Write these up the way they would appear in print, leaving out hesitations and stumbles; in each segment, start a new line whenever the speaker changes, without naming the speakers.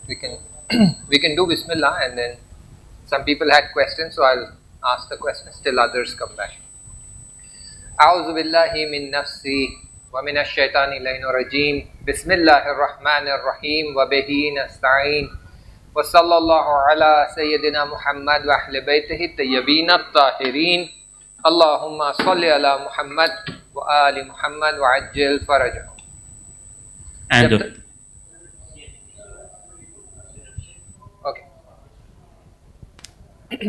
we can we can do Bismillah, and then some people had questions, so I'll ask the questions till others come back. A'udhu billahi min nafsi wa minash shaitani rajim. Bismillahir rahmanir rahim wa bihi nasta'in. Wa sallallahu ala sayyidina Muhammad wa ahli baytihi at-tayyibin at-tahirin. Allahumma salli ala Muhammad wa ali Muhammad wa ajjil farajahum.
And
Okay.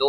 2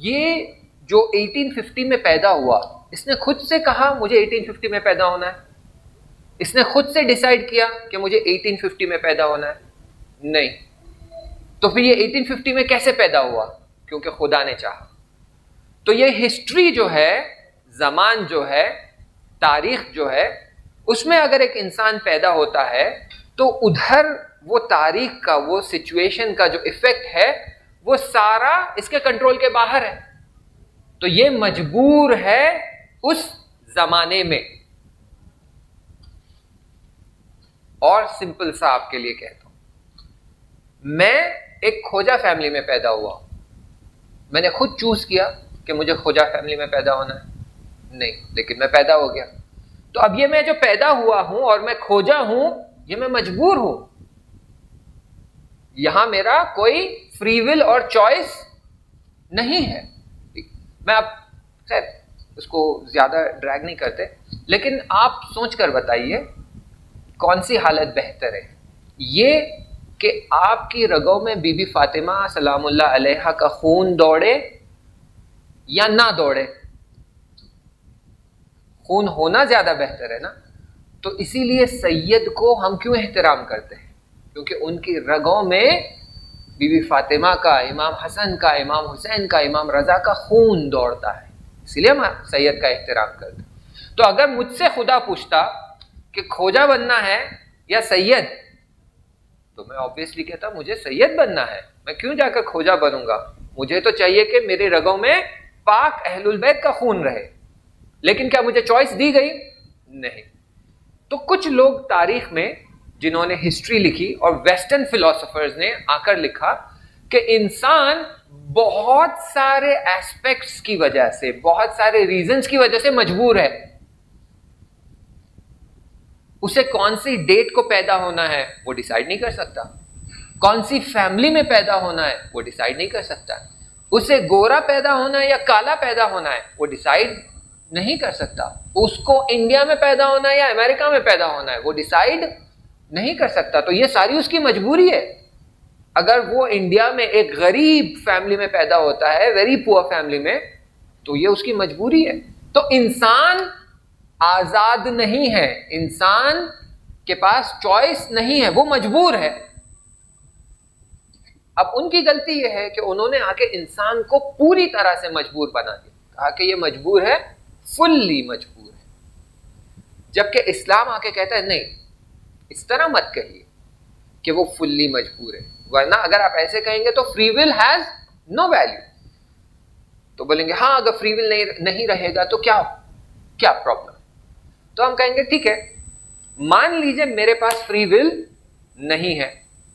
یہ جو 1850 میں پیدا ہوا، اس نے خود سے کہا مجھے 1850 میں پیدا ہونا ہے؟ اس نے خود سے ڈیسائیڈ کیا کہ مجھے 1850 میں پیدا ہونا ہے؟ نہیں. تو پھر یہ 1850 میں کیسے پیدا ہوا؟ کیونکہ خدا نے چاہا. تو یہ ہسٹری جو ہے، زمان جو ہے، تاریخ جو ہے، اس میں اگر ایک انسان پیدا ہوتا ہے تو ادھر وہ تاریخ کا، وہ سچویشن کا جو ایفیکٹ ہے وہ سارا اس کے کنٹرول کے باہر ہے. تو یہ مجبور ہے اس زمانے میں. اور سمپل سا آپ کے لیے کہتا ہوں، میں ایک کھوجا فیملی میں پیدا ہوا. میں نے خود چوز کیا کہ مجھے کھوجا فیملی میں پیدا ہونا ہے؟ نہیں، لیکن میں پیدا ہو گیا. تو اب یہ میں جو پیدا ہوا ہوں اور میں کھوجا ہوں، یہ میں مجبور ہوں. یہاں میرا کوئی فری ول اور چوائس نہیں ہے. میں اب خیر اس کو زیادہ ڈریگ نہیں کرتے، لیکن آپ سوچ کر بتائیے کون سی حالت بہتر ہے، یہ کہ آپ کی رگوں میں بی بی فاطمہ سلام اللہ علیہا کا خون دوڑے یا نہ دوڑے؟ خون ہونا زیادہ بہتر ہے نا. تو اسی لیے سید کو ہم کیوں احترام کرتے ہیں؟ کیونکہ ان کی رگوں میں بی بی فاطمہ کا، امام حسن کا، امام حسین کا، امام رضا کا خون دوڑتا ہے، اسی لیے ہم سید کا احترام کرتے ہیں. تو اگر مجھ سے خدا پوچھتا کہ کھوجا بننا ہے یا سید، تو میں آبویسلی کہتا مجھے سید بننا ہے. میں کیوں جا کر کھوجا بنوں گا؟ مجھے تو چاہیے کہ میرے رگوں میں پاک اہل البیت کا خون رہے. لیکن کیا مجھے چوائس دی گئی؟ نہیں. تو کچھ لوگ تاریخ میں جنہوں نے ہسٹری لکھی اور ویسٹرن فلاسفرز نے آ کر لکھا کہ انسان بہت سارے ایسپیکٹس کی وجہ سے، بہت سارے ریزنز کی وجہ سے مجبور ہے. اسے کون سی ڈیٹ کو پیدا ہونا ہے وہ ڈیسائیڈ نہیں کر سکتا. کون سی فیملی میں پیدا ہونا ہے وہ ڈیسائیڈ نہیں کر سکتا. اسے گورا پیدا ہونا ہے یا کالا پیدا ہونا ہے وہ ڈیسائیڈ نہیں کر سکتا. اس کو انڈیا میں پیدا ہونا ہے یا امریکہ میں پیدا ہونا ہے وہ ڈیسائیڈ نہیں کر سکتا. تو یہ ساری اس کی مجبوری ہے. اگر وہ انڈیا میں ایک غریب فیملی میں پیدا ہوتا ہے، ویری پور فیملی میں، تو یہ اس کی مجبوری ہے. تو انسان آزاد نہیں ہے، انسان کے پاس چوائس نہیں ہے، وہ مجبور ہے. اب ان کی غلطی یہ ہے کہ انہوں نے آ کے انسان کو پوری طرح سے مجبور بنا دیا، کہا کہ یہ مجبور ہے، فلی مجبور ہے. جبکہ اسلام آ کے کہتا ہے نہیں، اس طرح مت کہیے کہ وہ فلی مجبور ہے، ورنہ اگر آپ ایسے کہیں گے تو free will has no value. تو بولیں گے ہاں اگر فری ول نہیں رہے گا تو کیا پرابلم؟ تو ہم کہیں گے ٹھیک ہے، مان لیجئے میرے پاس فری ول نہیں ہے،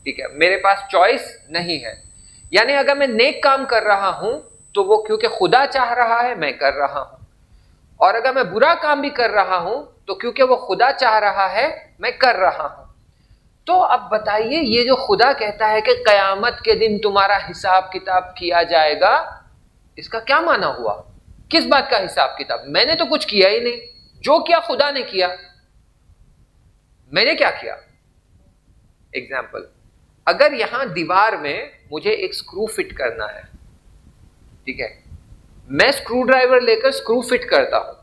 ٹھیک ہے، میرے پاس چوائس نہیں ہے. یعنی اگر میں نیک کام کر رہا ہوں تو وہ کیونکہ خدا چاہ رہا ہے میں کر رہا ہوں، اور اگر میں برا کام بھی کر رہا ہوں تو کیونکہ وہ خدا چاہ رہا ہے میں کر رہا ہوں. تو اب بتائیے یہ جو خدا کہتا ہے کہ قیامت کے دن تمہارا حساب کتاب کیا جائے گا، اس کا کیا معنی ہوا؟ کس بات کا حساب کتاب؟ میں نے تو کچھ کیا ہی نہیں، جو کیا خدا نے کیا. میں نے کیا کیا؟ ایگزامپل، اگر یہاں دیوار میں مجھے ایک سکرو فٹ کرنا ہے، ٹھیک ہے، میں سکرو ڈرائیور لے کر سکرو فٹ کرتا ہوں.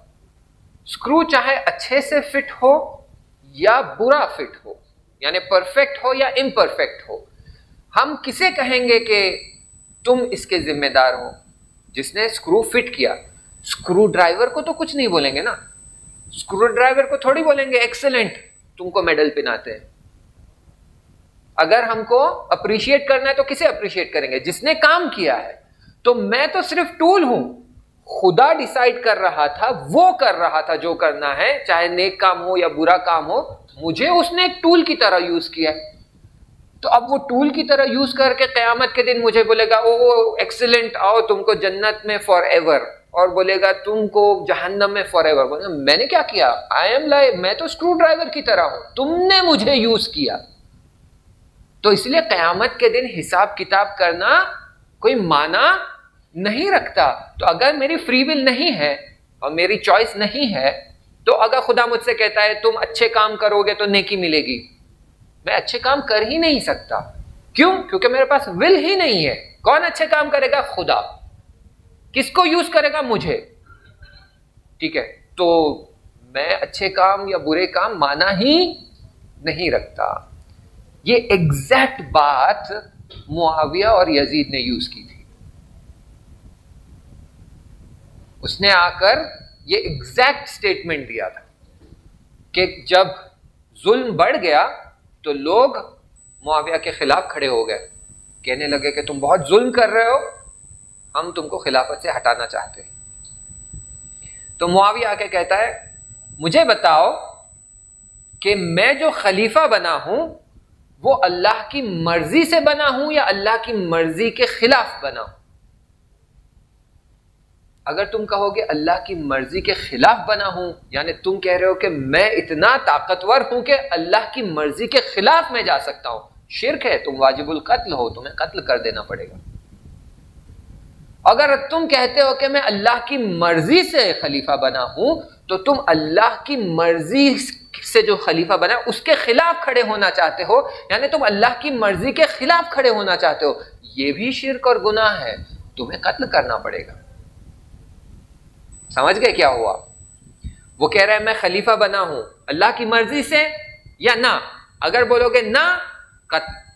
سکرو چاہے اچھے سے فٹ ہو یا برا فٹ ہو، یعنی پرفیکٹ ہو یا امپرفیکٹ ہو، ہم کسے کہیں گے کہ تم اس کے ذمہ دار ہو؟ جس نے سکرو فٹ کیا. سکرو ڈرائیور کو تو کچھ نہیں بولیں گے نا. سکرو ڈرائیور کو تھوڑی بولیں گے ایکسلنٹ تم کو میڈل پہناتے ہیں. اگر ہم کو اپریشیٹ کرنا ہے تو کسے اپریشیٹ کریں گے؟ جس نے کام کیا ہے. تو میں تو صرف ٹول ہوں. خدا ڈیسائیڈ کر رہا تھا، وہ کر رہا تھا جو کرنا ہے، چاہے نیک کام ہو یا برا کام ہو، مجھے اس نے ایک ٹول کی طرح یوز کیا. تو اب وہ ٹول کی طرح یوز کر کے قیامت کے دن مجھے بولے گا او ایکسلنٹ، آؤ تم کو جنت میں فار ایور، اور بولے گا تم کو جہنم میں فار ایور. بولے گا میں نے کیا کیا؟ آئی ایم لائک، میں تو اسکرو ڈرائیور کی طرح ہوں، تم نے مجھے یوز کیا. تو اس لیے قیامت کے دن حساب کتاب کرنا کوئی معنی نہیں رکھتا. تو اگر میری فری ول نہیں ہے اور میری چوائس نہیں ہے، تو اگر خدا مجھ سے کہتا ہے تم اچھے کام کرو گے تو نیکی ملے گی، میں اچھے کام کر ہی نہیں سکتا. کیوں؟ کیونکہ میرے پاس ول ہی نہیں ہے. کون اچھے کام کرے گا؟ خدا. کس کو یوز کرے گا؟ مجھے. ٹھیک ہے، تو میں اچھے کام یا برے کام مانا ہی نہیں رکھتا. یہ ایگزیکٹ بات معاویہ اور یزید نے یوز کی تھی. اس نے آ کر یہ ایگزیکٹ سٹیٹمنٹ دیا تھا کہ جب ظلم بڑھ گیا تو لوگ معاویہ کے خلاف کھڑے ہو گئے، کہنے لگے کہ تم بہت ظلم کر رہے ہو، ہم تم کو خلافت سے ہٹانا چاہتے ہیں. تو معاویہ آ کے کہتا ہے مجھے بتاؤ کہ میں جو خلیفہ بنا ہوں وہ اللہ کی مرضی سے بنا ہوں یا اللہ کی مرضی کے خلاف بنا ہوں. اگر تم کہو گے اللہ کی مرضی کے خلاف بنا ہوں، یعنی تم کہہ رہے ہو کہ میں اتنا طاقتور ہوں کہ اللہ کی مرضی کے خلاف میں جا سکتا ہوں، شرک ہے، تم واجب القتل ہو، تمہیں قتل کر دینا پڑے گا. اگر تم کہتے ہو کہ میں اللہ کی مرضی سے خلیفہ بنا ہوں تو تم اللہ کی مرضی سے جو خلیفہ بنا اس کے خلاف کھڑے ہونا چاہتے ہو، یعنی تم اللہ کی مرضی کے خلاف کھڑے ہونا چاہتے ہو. یہ بھی شرک اور گناہ ہے، تمہیں قتل کرنا پڑے گا. سمجھ گئے کیا ہوا؟ وہ کہہ رہا ہے میں خلیفہ بنا ہوں اللہ کی مرضی سے یا نہ. اگر بولو گے نہ،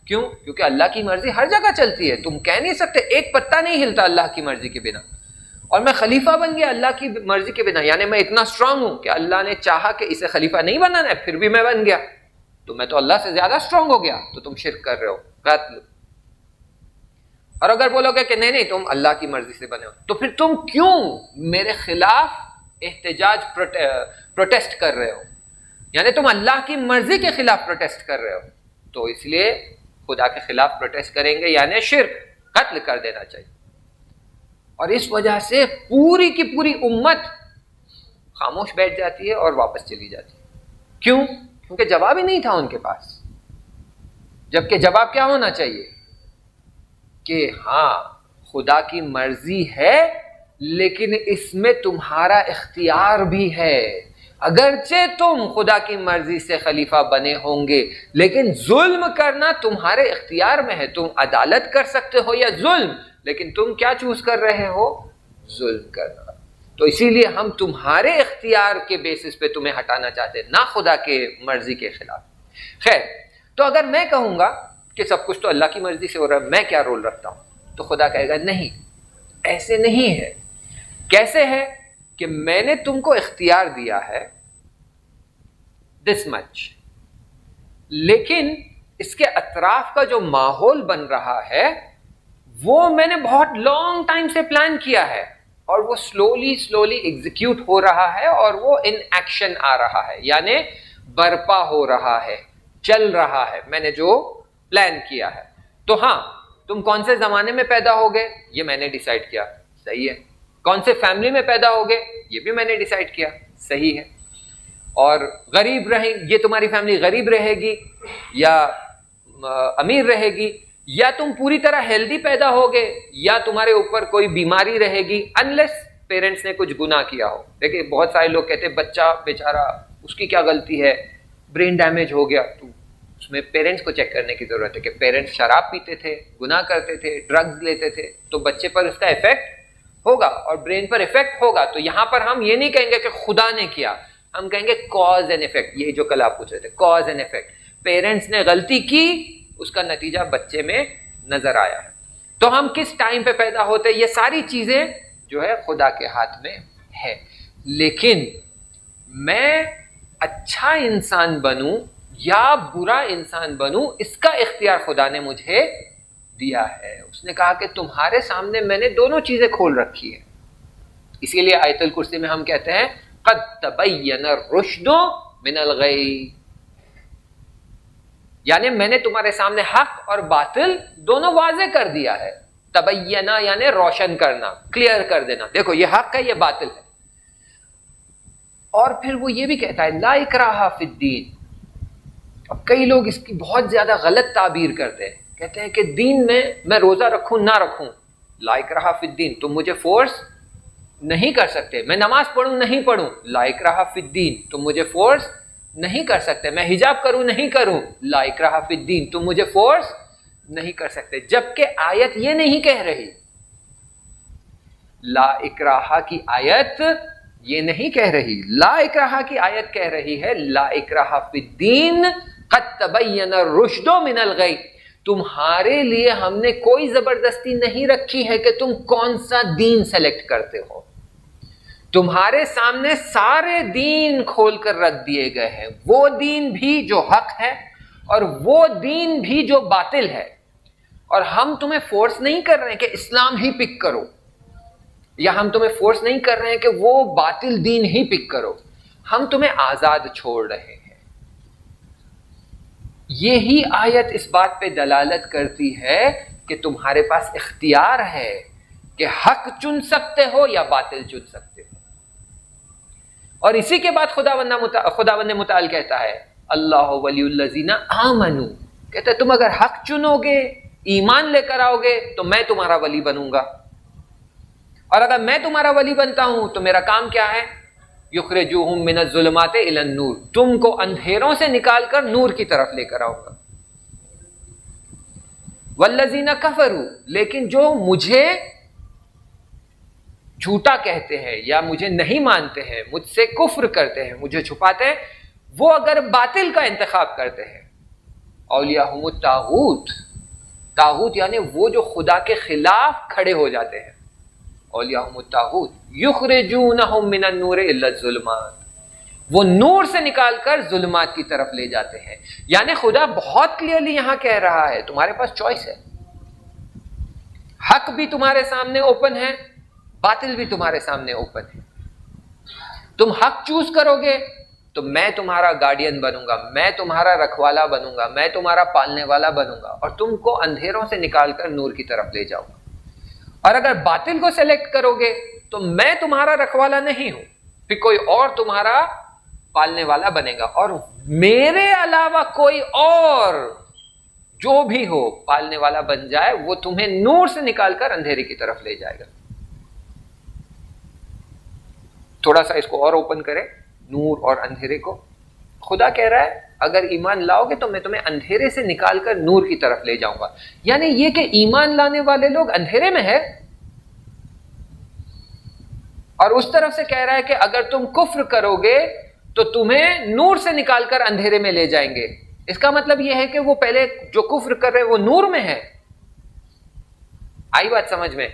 کیوں؟ کیونکہ اللہ کی مرضی ہر جگہ چلتی ہے، تم کہہ نہیں سکتے ایک پتا نہیں ہلتا اللہ کی مرضی کے بنا. اور میں خلیفہ بن گیا اللہ کی مرضی کے بنا، یعنی میں اتنا اسٹرانگ ہوں کہ اللہ نے چاہا کہ اسے خلیفہ نہیں بنانا ہے پھر بھی میں بن گیا، تو میں تو اللہ سے زیادہ اسٹرانگ ہو گیا. تو تم شرک کر رہے ہو، قتل. اور اگر بولو گے کہ نہیں تم اللہ کی مرضی سے بنے ہو، تو پھر تم کیوں میرے خلاف احتجاج پروٹیسٹ کر رہے ہو؟ یعنی تم اللہ کی مرضی کے خلاف پروٹیسٹ کر رہے ہو، تو اس لیے خدا کے خلاف پروٹیسٹ کریں گے یعنی شرک، قتل کر دینا چاہیے. اور اس وجہ سے پوری کی پوری امت خاموش بیٹھ جاتی ہے اور واپس چلی جاتی ہے. کیوں؟ کیونکہ جواب ہی نہیں تھا ان کے پاس. جبکہ جواب کیا ہونا چاہیے کہ ہاں خدا کی مرضی ہے لیکن اس میں تمہارا اختیار بھی ہے. اگرچہ تم خدا کی مرضی سے خلیفہ بنے ہوں گے لیکن ظلم کرنا تمہارے اختیار میں ہے. تم عدالت کر سکتے ہو یا ظلم، لیکن تم کیا چوز کر رہے ہو؟ ظلم کرنا. تو اسی لیے ہم تمہارے اختیار کے بیسس پہ تمہیں ہٹانا چاہتے ہیں، نہ خدا کے مرضی کے خلاف. خیر، تو اگر میں کہوں گا کہ سب کچھ تو اللہ کی مرضی سے ہو رہا ہے، میں کیا رول رکھتا ہوں؟ تو خدا کہے گا نہیں، ایسے نہیں ہے. کیسے ہے؟ کہ میں نے تم کو اختیار دیا ہے دس مچ، لیکن اس کے اطراف کا جو ماحول بن رہا ہے وہ میں نے بہت لانگ ٹائم سے پلان کیا ہے اور وہ سلولی ایگزیکیوٹ ہو رہا ہے اور وہ ان ایکشن آ رہا ہے، یعنی برپا ہو رہا ہے، چل رہا ہے، میں نے جو پلان کیا ہے. تو ہاں، تم کون سے زمانے میں پیدا ہوگے یہ میں نے ڈیسائیڈ کیا، صحیح ہے. کون سے فیملی میں پیدا ہوگے یہ بھی میں نے ڈیسائیڈ کیا، صحیح ہے. اور غریب رہیں، یہ تمہاری فیملی غریب رہے گی یا امیر رہے گی، یا تم پوری طرح ہیلدی پیدا ہوگے یا تمہارے اوپر کوئی بیماری رہے گی، انلیس پیرنٹس نے کچھ گناہ کیا ہو. دیکھیں بہت سارے لوگ کہتے ہیں بچہ بیچارہ اس کی کیا غلطی ہے، برین ڈیمیج ہو گیا. تو اس میں پیرنٹس کو چیک کرنے کی ضرورت ہے کہ پیرنٹس شراب پیتے تھے، گناہ کرتے تھے، ڈرگز لیتے تھے، تو بچے پر اس کا ایفیکٹ ہوگا اور برین پر ایفیکٹ ہوگا. تو یہاں پر ہم یہ نہیں کہیں گے کہ خدا نے کیا، ہم کہیں گے کاز اینڈ ایفیکٹ. یہی جو کل آپ پوچھ رہے تھے، کاز اینڈ ایفیکٹ. پیرنٹس نے غلطی کی، اس کا نتیجہ بچے میں نظر آیا ہے. تو ہم کس ٹائم پہ پیدا ہوتے، یہ ساری چیزیں جو ہے خدا کے ہاتھ میں ہے. لیکن میں اچھا انسان بنوں یا برا انسان بنوں، اس کا اختیار خدا نے مجھے دیا ہے. اس نے کہا کہ تمہارے سامنے میں نے دونوں چیزیں کھول رکھی ہیں. اسی لیے آیت الکرسی میں ہم کہتے ہیں قد تبین الرشد من الغی، یعنی میں نے تمہارے سامنے حق اور باطل دونوں واضح کر دیا ہے. تبینہ یعنی روشن کرنا، کلیئر کر دینا، دیکھو یہ حق ہے، یہ باطل ہے. اور پھر وہ یہ بھی کہتا ہے لا اکراہ فی الدین. اب کئی لوگ اس کی بہت زیادہ غلط تعبیر کرتے ہیں، کہتے ہیں کہ دین میں روزہ رکھوں نہ رکھوں، لا اکراہ فی الدین، تم مجھے فورس نہیں کر سکتے. میں نماز پڑھوں نہیں پڑھوں، لا اکراہ فی الدین، تم مجھے فورس نہیں کر سکتے. میں حجاب کروں نہیں کروں، لا اکراہ فی الدین، تم مجھے فورس نہیں کر سکتے. جبکہ آیت یہ نہیں کہہ رہی. لا اکراہ کی آیت یہ نہیں کہہ رہی، لا اکراہ کی آیت کہہ رہی ہے لا اکراہ فی الدین قد تبین الرشد من الغی، تمہارے لیے ہم نے کوئی زبردستی نہیں رکھی ہے کہ تم کون سا دین سلیکٹ کرتے ہو، تمہارے سامنے سارے دین کھول کر رکھ دیے گئے ہیں، وہ دین بھی جو حق ہے اور وہ دین بھی جو باطل ہے، اور ہم تمہیں فورس نہیں کر رہے ہیں کہ اسلام ہی پک کرو، یا ہم تمہیں فورس نہیں کر رہے ہیں کہ وہ باطل دین ہی پک کرو، ہم تمہیں آزاد چھوڑ رہے ہیں۔ یہی آیت اس بات پہ دلالت کرتی ہے کہ تمہارے پاس اختیار ہے کہ حق چن سکتے ہو یا باطل چن سکتے ہو۔ اور اسی کے بعد خداوند متعال کہتا ہے اللہ ولی الذین آمنوا، کہتا ہے تم اگر حق چنو گے، ایمان لے کر آؤ گے تو میں تمہارا ولی بنوں گا، اور اگر میں تمہارا ولی بنتا ہوں تو میرا کام کیا ہے؟ یخرجوہم من الظلمات الی النور، تم کو اندھیروں سے نکال کر نور کی طرف لے کر آؤں گا۔ والذین کفروا، لیکن جو مجھے جھوٹا کہتے ہیں یا مجھے نہیں مانتے ہیں، مجھ سے کفر کرتے ہیں، مجھے چھپاتے ہیں، وہ اگر باطل کا انتخاب کرتے ہیں، اولیاءہم الطاغوت، طاغوت یعنی وہ جو خدا کے خلاف کھڑے ہو جاتے ہیں، اولیاءہم الطاغوت یخرجونہم من النور الی الظلمات، وہ نور سے نکال کر ظلمات کی طرف لے جاتے ہیں۔ یعنی خدا بہت کلیئرلی یہاں کہہ رہا ہے تمہارے پاس چوائس ہے، حق بھی تمہارے سامنے اوپن ہے، باطل بھی تمہارے سامنے اوپن ہے۔ تم حق چوز کرو گے تو میں تمہارا گارڈین بنوں گا، میں تمہارا رکھوالا بنوں گا، میں تمہارا پالنے والا بنوں گا، اور تم کو اندھیروں سے نکال کر نور کی طرف لے جاؤں گا۔ اور اگر باطل کو سلیکٹ کرو گے تو میں تمہارا رکھوالا نہیں ہوں، پھر کوئی اور تمہارا پالنے والا بنے گا، اور میرے علاوہ کوئی اور جو بھی ہو پالنے والا بن جائے وہ تمہیں نور سے نکال کر اندھیرے کی طرف لے جائے گا۔ تھوڑا سا اس کو اور اوپن کریں، نور اور اندھیرے کو۔ خدا کہہ رہا ہے اگر ایمان لاؤ گے تو میں تمہیں اندھیرے سے نکال کر نور کی طرف لے جاؤں گا، یعنی یہ کہ ایمان لانے والے لوگ اندھیرے میں ہے، اور اس طرف سے کہہ رہا ہے کہ اگر تم کفر کرو گے تو تمہیں نور سے نکال کر اندھیرے میں لے جائیں گے۔ اس کا مطلب یہ ہے کہ وہ پہلے جو کفر کر رہے وہ نور میں ہے۔ آئی بات سمجھ میں؟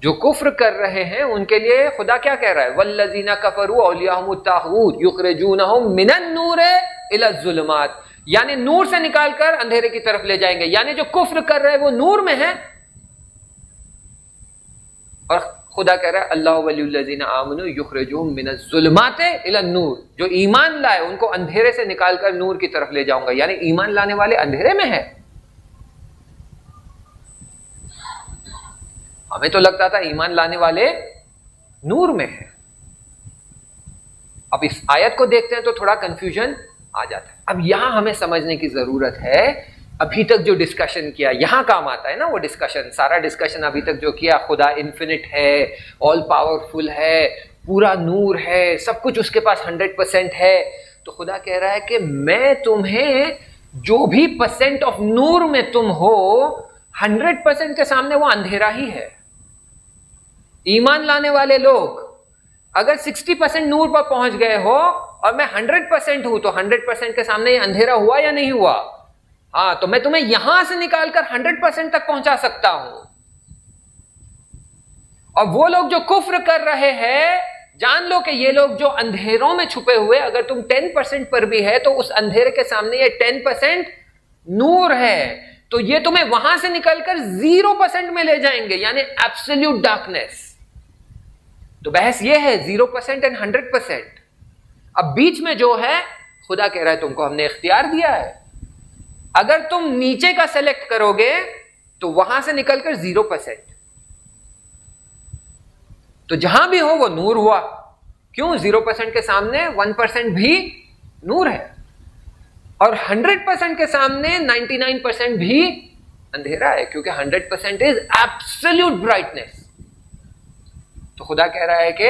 جو کفر کر رہے ہیں ان کے لیے خدا کیا کہہ رہا ہے؟ والذین کفروا اولیاءہم الطاغوت یخرجونہم من النور الی الظلمات، یعنی نور سے نکال کر اندھیرے کی طرف لے جائیں گے، یعنی جو کفر کر رہے وہ نور میں ہے۔ اور خدا کہہ رہا ہے اللہ ولی الذین آمنوا یخرجوہم من الظلمات الی النور، جو ایمان لائے ان کو اندھیرے سے نکال کر نور کی طرف لے جاؤں گا، یعنی ایمان لانے والے اندھیرے میں ہے۔ ہمیں تو لگتا تھا ایمان لانے والے نور میں ہیں۔ اب اس آیت کو دیکھتے ہیں تو تھوڑا کنفیوژن آ جاتا ہے۔ اب یہاں ہمیں سمجھنے کی ضرورت ہے، ابھی تک جو ڈسکشن کیا یہاں کام آتا ہے نا، وہ ڈسکشن، سارا ڈسکشن ابھی تک جو کیا، خدا انفینٹ ہے، آل پاورفل ہے، پورا نور ہے، سب کچھ اس کے پاس 100% ہے، تو خدا کہہ رہا ہے کہ میں تمہیں جو بھی پرسینٹ آف نور میں تم ہو 100% کے سامنے وہ اندھیرا ہی ہے۔ ایمان لانے والے لوگ اگر 60% نور پر پہنچ گئے ہو اور میں 100% ہوں تو 100% کے سامنے یہ اندھیرا ہوا یا نہیں ہوا؟ ہاں، تو میں تمہیں یہاں سے نکال کر 100% تک پہنچا سکتا ہوں۔ اور وہ لوگ جو کفر کر رہے ہیں، جان لو کہ یہ لوگ جو اندھیروں میں چھپے ہوئے، اگر تم 10% پر بھی ہے تو اس اندھیرے کے سامنے یہ 10% نور ہے، تو یہ تمہیں وہاں سے نکل کر 0% میں لے جائیں گے، یعنی ایبسلیوٹ ڈارکنیس۔ تو بحث یہ ہے 0% اینڈ 100%۔ اب بیچ میں جو ہے خدا کہہ رہا ہے تم کو ہم نے اختیار دیا ہے، اگر تم نیچے کا سلیکٹ کرو گے تو وہاں سے نکل کر 0%، تو جہاں بھی ہو وہ نور ہوا۔ کیوں؟ 0% کے سامنے 1% بھی نور ہے، اور 100% کے سامنے 99% بھی اندھیرا ہے، کیونکہ 100% از ایبسلیوٹ برائٹنس۔ تو خدا کہہ رہا ہے کہ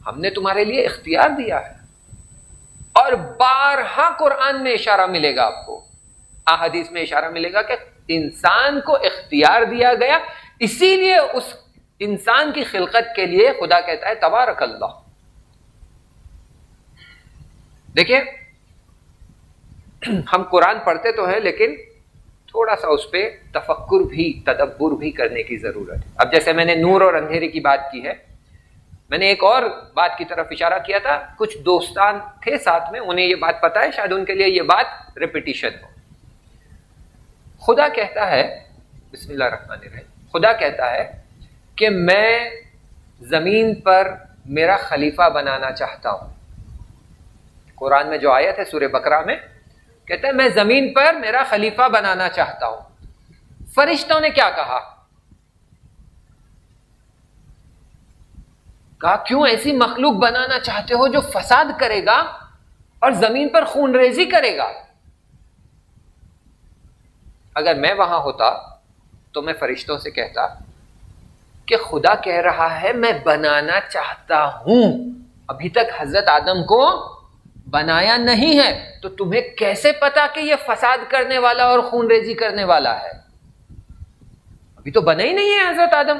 ہم نے تمہارے لیے اختیار دیا ہے، اور بارہا قرآن میں اشارہ ملے گا آپ کو، احادیث میں اشارہ ملے گا کہ انسان کو اختیار دیا گیا، اسی لیے اس انسان کی خلقت کے لیے خدا کہتا ہے تبارک اللہ. دیکھیں ہم قرآن پڑھتے تو ہیں لیکن تھوڑا سا اس پہ تفکر بھی تدبر بھی کرنے کی ضرورت ہے. اب جیسے میں نے نور اور اندھیرے کی بات کی ہے، میں نے ایک اور بات کی طرف اشارہ کیا تھا. کچھ دوستان تھے ساتھ میں، انہیں یہ بات پتہ ہے، شاید ان کے لیے یہ بات ریپیٹیشن ہو. خدا کہتا ہے بسم اللہ الرحمن الرحیم، خدا کہتا ہے کہ میں زمین پر میرا خلیفہ بنانا چاہتا ہوں. قرآن میں جو آیت ہے سورہ بقرہ میں کہتا ہے میں زمین پر میرا خلیفہ بنانا چاہتا ہوں. فرشتوں نے کیا کہا؟ کہا کیوں ایسی مخلوق بنانا چاہتے ہو جو فساد کرے گا اور زمین پر خون ریزی کرے گا؟ اگر میں وہاں ہوتا تو میں فرشتوں سے کہتا کہ خدا کہہ رہا ہے میں بنانا چاہتا ہوں، ابھی تک حضرت آدم کو بنایا نہیں ہے، تو تمہیں کیسے پتا کہ یہ فساد کرنے والا اور خون ریزی کرنے والا ہے؟ ابھی تو بنا ہی نہیں ہے حضرت آدم.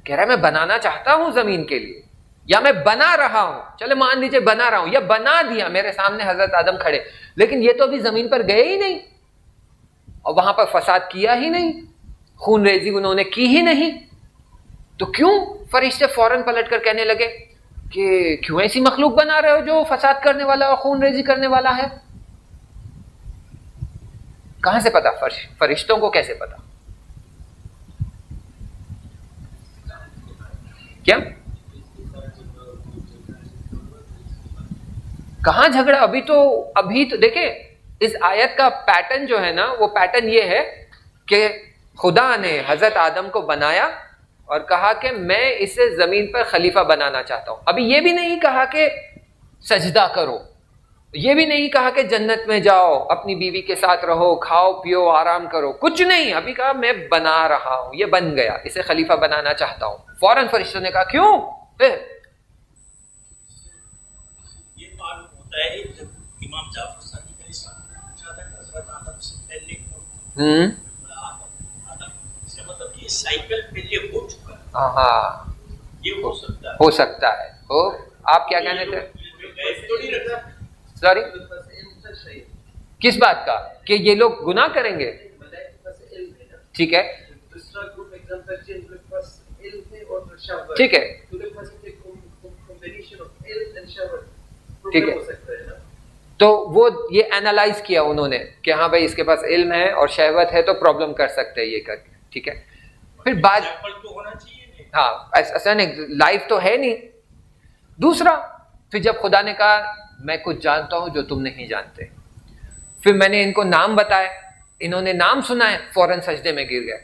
کہہ رہا ہے میں بنانا چاہتا ہوں زمین کے لیے، یا میں بنا رہا ہوں. چلے مان لیجیے بنا رہا ہوں یا بنا دیا، میرے سامنے حضرت آدم کھڑے، لیکن یہ تو ابھی زمین پر گئے ہی نہیں اور وہاں پر فساد کیا ہی نہیں، خون ریزی انہوں نے کی ہی نہیں. تو کیوں فرشتے فوراً پلٹ کر کہنے لگے کہ کیوں ایسی مخلوق بنا رہے ہو جو فساد کرنے والا اور خون ریزی کرنے والا ہے؟ کہاں سے پتا؟ فرشتوں کو کیسے پتا؟ کیا کہاں جھگڑا؟ ابھی تو دیکھیں اس آیت کا پیٹرن جو ہے نا، وہ پیٹرن یہ ہے کہ خدا نے حضرت آدم کو بنایا اور کہا کہ میں اسے زمین پر خلیفہ بنانا چاہتا ہوں. ابھی یہ بھی نہیں کہا کہ سجدہ کرو، یہ بھی نہیں کہا کہ جنت میں جاؤ اپنی بیوی کے ساتھ رہو کھاؤ پیو آرام کرو، کچھ نہیں. ابھی کہا میں بنا رہا ہوں، یہ بن گیا، اسے خلیفہ بنانا چاہتا ہوں. فوراً فرشتوں نے کہا کیوں؟
یہ معلوم ہوتا ہے جب امام جعفر صادق علیہ السلام نے پوچھا تھا کہ حضرت آدم سے پہلے اس کا مطلب یہ سائیکل پہلے ہو چکا ہے.
ہاں
یہ
ہو سکتا ہے. آپ کیا کہنے تھے؟ سوری کس بات کا؟ کہ یہ لوگ گناہ کریں گے؟ ٹھیک ہے ٹھیک ہے ٹھیک ہے. تو وہ یہ اینالائز کیا انہوں نے کہ ہاں بھائی اس کے پاس علم ہے اور شہوت ہے تو پرابلم کر سکتے ہیں یہ کر کے. ٹھیک ہے پھر بات ہاں ایسا نہیں، لائف تو ہے نہیں. دوسرا پھر جب خدا نے کہا میں کچھ جانتا ہوں جو تم نہیں جانتے، پھر میں نے ان کو نام بتائے، انہوں نے نام سنائے، فوراً سجدے میں گر گئے.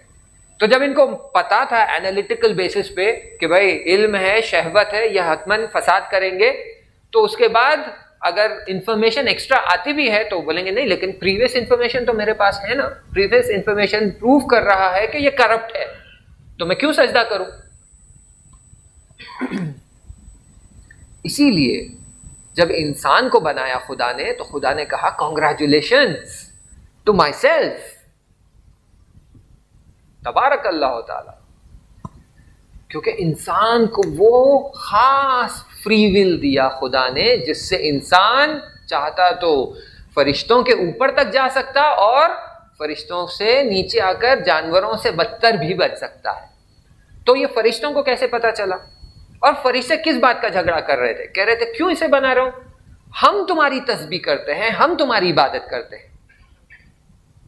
تو جب ان کو پتا تھا اینالیٹیکل بیسس پہ کہ بھائی علم ہے شہوت ہے یہ حتماً فساد کریں گے، تو اس کے بعد اگر انفارمیشن ایکسٹرا آتی بھی ہے تو بولیں گے نہیں لیکن پریویس انفارمیشن تو میرے پاس ہے نا، پریویس انفارمیشن پروف کر رہا ہے کہ یہ کرپٹ ہے، تو میں کیوں سجدہ کروں؟ اسی لیے جب انسان کو بنایا خدا نے تو خدا نے کہا کنگریچولیشنز ٹو مائی سیلف، تبارک اللہ تعالی، کیونکہ انسان کو وہ خاص فری ول دیا خدا نے جس سے انسان چاہتا تو فرشتوں کے اوپر تک جا سکتا اور فرشتوں سے نیچے آ کر جانوروں سے بدتر بھی بچ سکتا ہے. تو یہ فرشتوں کو کیسے پتا چلا؟ اور فرشتے کس بات کا جھگڑا کر رہے تھے؟ کہہ رہے تھے کیوں اسے بنا رہے ہو؟ ہم تمہاری تسبیح کرتے ہیں، ہم تمہاری عبادت کرتے ہیں،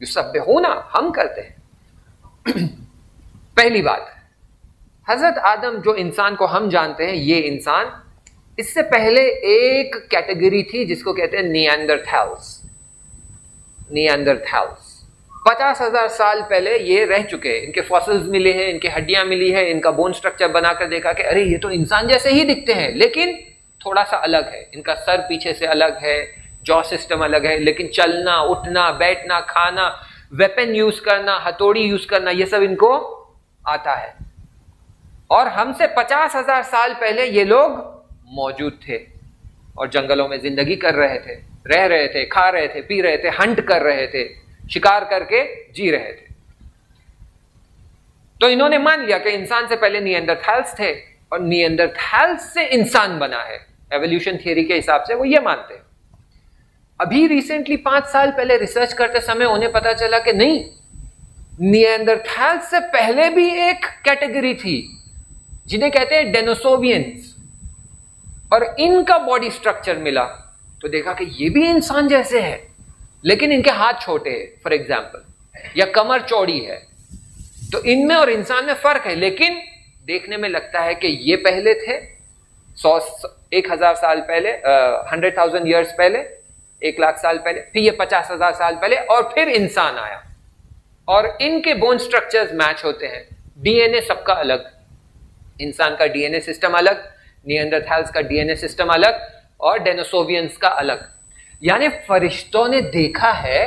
یسبحون ہم کرتے ہیں. پہلی بات حضرت آدم جو انسان کو ہم جانتے ہیں یہ انسان، اس سے پہلے ایک کیٹیگری تھی جس کو کہتے ہیں نیاندرتھالز. 50,000 سال پہلے یہ رہ چکے ہیں، ان کے فاسلز ملے ہیں، ان کی ہڈیاں ملی ہیں، ان کا بون سٹرکچر بنا کر دیکھا کہ ارے یہ تو انسان جیسے ہی دکھتے ہیں لیکن تھوڑا سا الگ ہے، ان کا سر پیچھے سے الگ ہے، جو سسٹم الگ ہے، لیکن چلنا اٹھنا بیٹھنا کھانا ویپن یوز کرنا ہتھوڑی یوز کرنا یہ سب ان کو آتا ہے. اور ہم سے 50,000 سال پہلے یہ لوگ موجود تھے اور جنگلوں میں زندگی کر رہے تھے، رہ رہے تھے، کھا رہے تھے، پی رہے تھے، ہنٹ کر رہے تھے، شکار کر کے جی رہے تھے. تو انہوں نے مان لیا کہ انسان سے پہلے نیاندرتھالس تھے اور نیاندرتھالس سے انسان بنا ہے. ایولیوشن تھیوری کے حساب سے وہ یہ مانتے ہیں. ابھی ریسنٹلی 5 سال پہلے ریسرچ کرتے سمے انہیں پتا چلا کہ نہیں, نیاندرتھالس سے پہلے بھی ایک کیٹیگری تھی جنہیں کہتے ہیں ڈینوسووینس, اور ان کا باڈی سٹرکچر ملا تو دیکھا کہ یہ بھی انسان جیسے ہے لیکن ان کے ہاتھ چھوٹے ہیں فار ایگزامپل, یا کمر چوڑی ہے. تو ان میں اور انسان میں فرق ہے, لیکن دیکھنے میں لگتا ہے کہ یہ پہلے تھے 1,000 سال پہلے, 100,000 ایئرس پہلے, 1,00,000 سال پہلے, پھر یہ 50,000 سال پہلے, اور پھر انسان آیا. اور ان کے بون سٹرکچرز میچ ہوتے ہیں. ڈی این اے سب کا الگ, انسان کا ڈی این اے سسٹم الگ, نیاندرتھالس کا ڈی این اے سسٹم الگ, اور ڈینوسووینس کا الگ. یعنی فرشتوں نے دیکھا ہے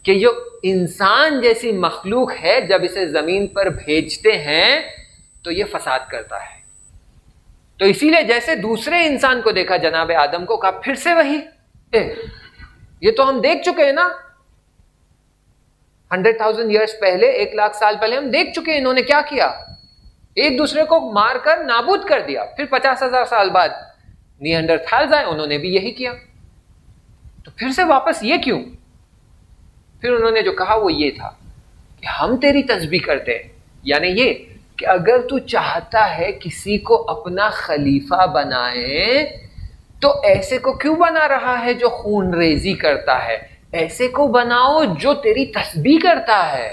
کہ جو انسان جیسی مخلوق ہے جب اسے زمین پر بھیجتے ہیں تو یہ فساد کرتا ہے. تو اسی لیے جیسے دوسرے انسان کو دیکھا جناب آدم کو, کہا پھر سے وہی, یہ تو ہم دیکھ چکے ہیں نا 100,000 ایئرس پہلے, 1,00,000 سال پہلے ہم دیکھ چکے ہیں انہوں نے کیا کیا, ایک دوسرے کو مار کر نابود کر دیا. پھر 50,000 سال بعد نیاندرتھالز آئے, انہوں نے بھی یہی کیا, تو پھر سے واپس یہ کیوں؟ پھر انہوں نے جو کہا وہ یہ تھا کہ ہم تیری تسبیح کرتے ہیں. یعنی یہ کہ اگر تو چاہتا ہے کسی کو اپنا خلیفہ بنائے تو ایسے کو کیوں بنا رہا ہے جو خون ریزی کرتا ہے؟ ایسے کو بناؤ جو تیری تسبیح کرتا ہے.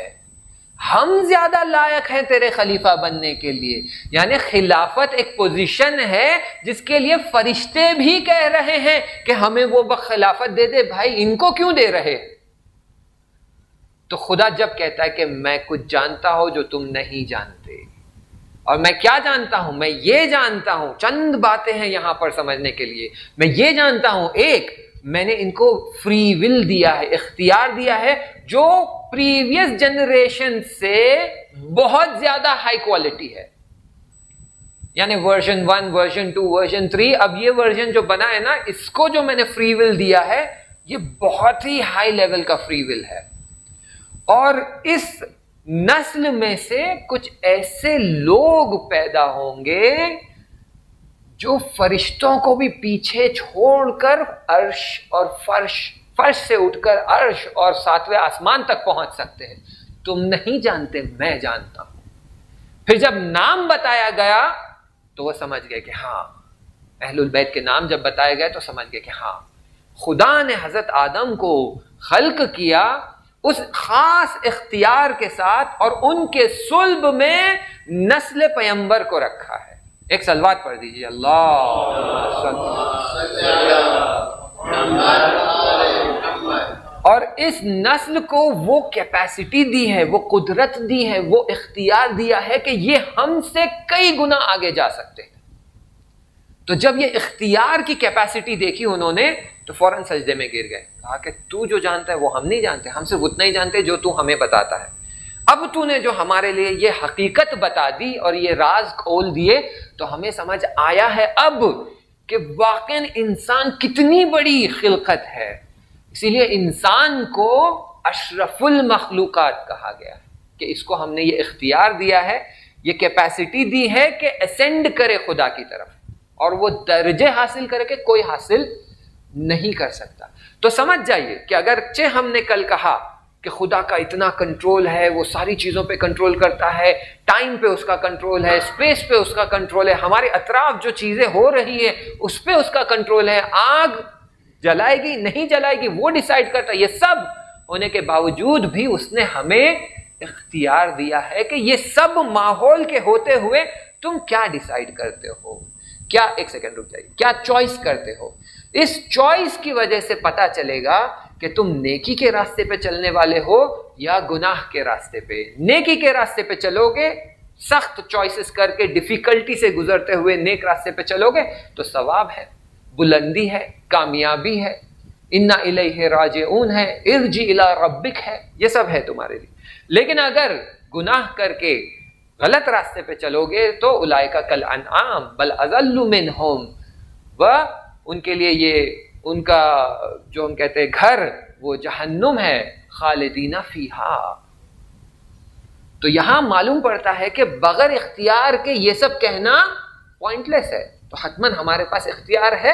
ہم زیادہ لائق ہیں تیرے خلیفہ بننے کے لیے. یعنی خلافت ایک پوزیشن ہے جس کے لیے فرشتے بھی کہہ رہے ہیں کہ ہمیں وہ خلافت دے دے. بھائی ان کو کیوں دے رہے؟ تو خدا جب کہتا ہے کہ میں کچھ جانتا ہوں جو تم نہیں جانتے, اور میں کیا جانتا ہوں؟ میں یہ جانتا ہوں, چند باتیں ہیں یہاں پر سمجھنے کے لیے. میں یہ جانتا ہوں, ایک, میں نے ان کو فری ول دیا ہے, اختیار دیا ہے جو پریویس جنریشن سے بہت زیادہ ہائی کوالٹی ہے. یعنی ورژن 1, ورژن 2, ورژن 3, اب یہ ورژن جو بنا ہے نا, اس کو جو میں نے فری ول دیا ہے یہ بہت ہی ہائی لیول کا فری ول ہے. اور اس نسل میں سے کچھ ایسے لوگ پیدا ہوں گے جو فرشتوں کو بھی پیچھے چھوڑ کر عرش اور فرش سے اٹھ کر عرش اور 7ویں آسمان تک پہنچ سکتے ہیں. تم نہیں جانتے, میں جانتا ہوں. پھر جب نام بتایا گیا تو وہ سمجھ گئے کہ ہاں, اہل البیت کے نام جب بتائے گئے تو سمجھ گئے کہ ہاں, خدا نے حضرت آدم کو خلق کیا اس خاص اختیار کے ساتھ, اور ان کے صلب میں نسل پیمبر کو رکھا ہے. ایک صلوات پڑھ دیجیے, اللہ. اور اس نسل کو وہ کیپیسٹی دی ہے, وہ قدرت دی ہے, وہ اختیار دیا ہے کہ یہ ہم سے کئی گنا آگے جا سکتے ہیں. تو جب یہ اختیار کی کیپیسٹی دیکھی انہوں نے تو فوراً سجدے میں گر گئے. کہا کہ تو جو جانتا ہے وہ ہم نہیں جانتے, ہم صرف اتنا ہی جانتے جو تو ہمیں بتاتا ہے. اب تو نے جو ہمارے لیے یہ حقیقت بتا دی اور یہ راز کھول دیے تو ہمیں سمجھ آیا ہے اب کہ واقعاً انسان کتنی بڑی خلقت ہے. اسی لیے انسان کو اشرف المخلوقات کہا گیا ہے کہ اس کو ہم نے یہ اختیار دیا ہے, یہ کیپیسٹی دی ہے کہ اسینڈ کرے خدا کی طرف, اور وہ درجے حاصل کر کے کوئی حاصل نہیں کر سکتا. تو سمجھ جائیے کہ اگرچہ ہم نے کل کہا کہ خدا کا اتنا کنٹرول ہے, وہ ساری چیزوں پہ کنٹرول کرتا ہے, ٹائم پہ اس کا کنٹرول ہے, اسپیس پہ اس کا کنٹرول ہے, ہمارے اطراف جو چیزیں ہو رہی ہیں اس پہ اس کا کنٹرول ہے, آگ جلائے گی نہیں جلائے گی وہ ڈیسائیڈ کرتا ہے. یہ سب ہونے کے باوجود بھی اس نے ہمیں اختیار دیا ہے کہ یہ سب ماحول کے ہوتے ہوئے تم کیا ڈیسائیڈ کرتے ہو, کیا, ایک سیکنڈ رک جائیے, کیا چوائس کرتے ہو. اس چوائس کی وجہ سے پتا چلے گا کہ تم نیکی کے راستے پہ چلنے والے ہو یا گناہ کے راستے پہ. نیکی کے راستے پہ چلو گے, سخت چوائسز کر کے ڈیفیکلٹی سے گزرتے ہوئے نیک راستے پہ چلو گے تو ثواب ہے, بلندی ہے, کامیابی ہے, انا الیہ راجعون ہے, ارجع الی ربک ہے, یہ سب ہے تمہارے لیے. لیکن اگر گناہ کر کے غلط راستے پہ چلو گے تو اولئک کالانعام بل اضل منہم, و ان کے لیے یہ ان کا جو ہم کہتے ہیں گھر وہ جہنم ہے, خالدین فیہا. تو یہاں معلوم پڑتا ہے کہ بغیر اختیار کے یہ سب کہنا پوائنٹ لیس ہے. تو حتماً ہمارے پاس اختیار ہے.